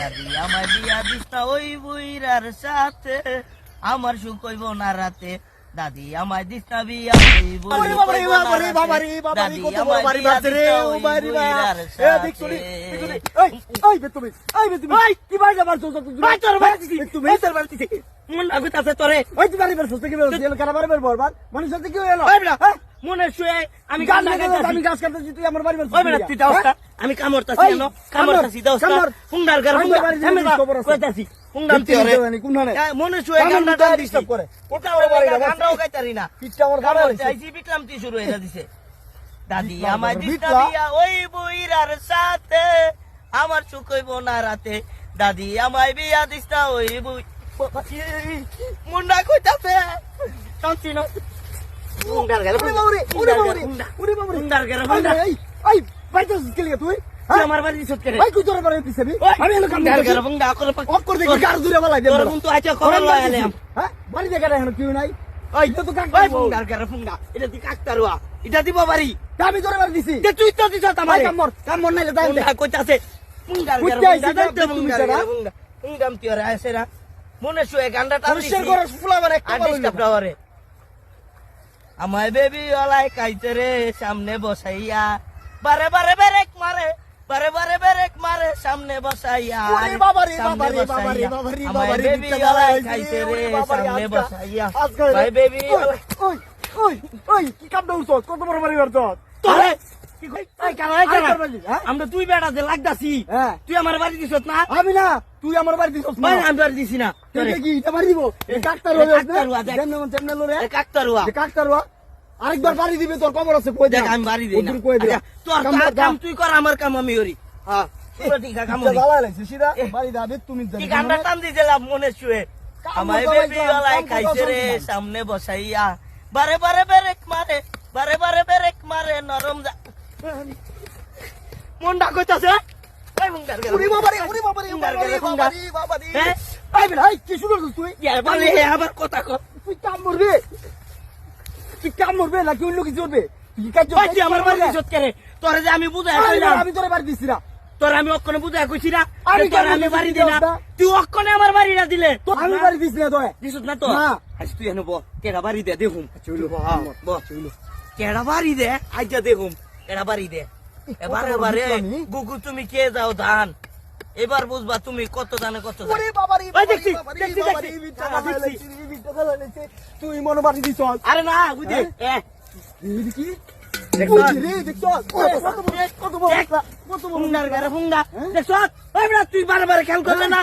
দাদি আমায় বিয়া দিস না ওই বুইরার সাথে, আমার সুখ হইব না রাতে। দাদি আমায় দিস না বিয়া ওই বুইরার সাথে, দাদি আমায় বিয়া দিস না ওই বুইরার সাথে। মনে শুয়ে আমি গাছ কাটতেছি, তুই আমার বাড়ি তুই আমি কামড়তাছি মনে শুয়ে ডিস্টার্ব করে শুরু হয়ে দিছে। দাদি আমায় দিস না বিয়া ওই বুইরার সাথে, আমার সুখ হইব না রাতে। দাদি আমায় বিয়া দিস না ওই বুই মুন্ডা কইতাছে আমার বাড়ি এটা দিব বাড়ি আমি তোর বাড়ি দিছি, তুই তো দিছ আমার কামড় নাইলে কইতাছে মনে শুয়ে গান্ডাটা আমায় বেবি ওলাই কাইতে রে সামনে বসাইয়া, বারে বারে বেরেক মারে, বারে বারে বেরেক মারে সামনে বসাইয়া, আমায় বেবি ওলাই কাইতে রে সামনে বসাইয়া, ভাই বেবি কি কাম দাও কত বড় বাড়ি করছ তোরে আমরা তুই বেড়া যে লাগতাছি, তুই আমার বাড়ি দিছ না? আমি না, তুই আমার বাড়ি দিছ না? আমি বাড়ি দিছি না। আরেকবার বাড়ি দিবে তোর খবর আছে, কই দেখ আমি বাড়ি দিই না। তোর কাম তুই কর, আমার কাম আমি করি। হ্যাঁ পুরো ঠিক আছে, কাম লাগছে সিধা বাড়ি দাবে তুমি কি গান্ডা টান দিছিলাম মনে শুয়ে, আমায় বেবি ওলাই খাইছে রে সামনে বসাইয়া, বারে বারে বেরেক মারে, বারে বারে বেরেক মারে নরম মনটা কইতাছে আবার কথা কর, তুই কাম মরবে, তুই কাম মরবে নাকি অন্য কিছু করবে? আমার বাড়ি দিছত কেন? তোরে যে আমি বুঝাই আমি তোর বাড়ি দিছি না, তোর আমি অক্ষণে বুঝাই কইছি না আমি বাড়ি দিই না, তুই অক্ষণে আমার বাড়িটা দিলে আমি বাড়ি দিছি না, তোর দিছত না তো তুই এনে কেডা বাড়ি দে দেখুম, কেডা বাড়ি দে আইজা দেখুম, কেডা বাড়ি দে এবারে এবারে গুগু তুমি কে যাও ধান, এবার বুঝবা তুমি কত জানে কত তুই মনে বাড়ি দিছ। আরে না বুঝে কি তুই বারে বারে খেয়াল করলে না।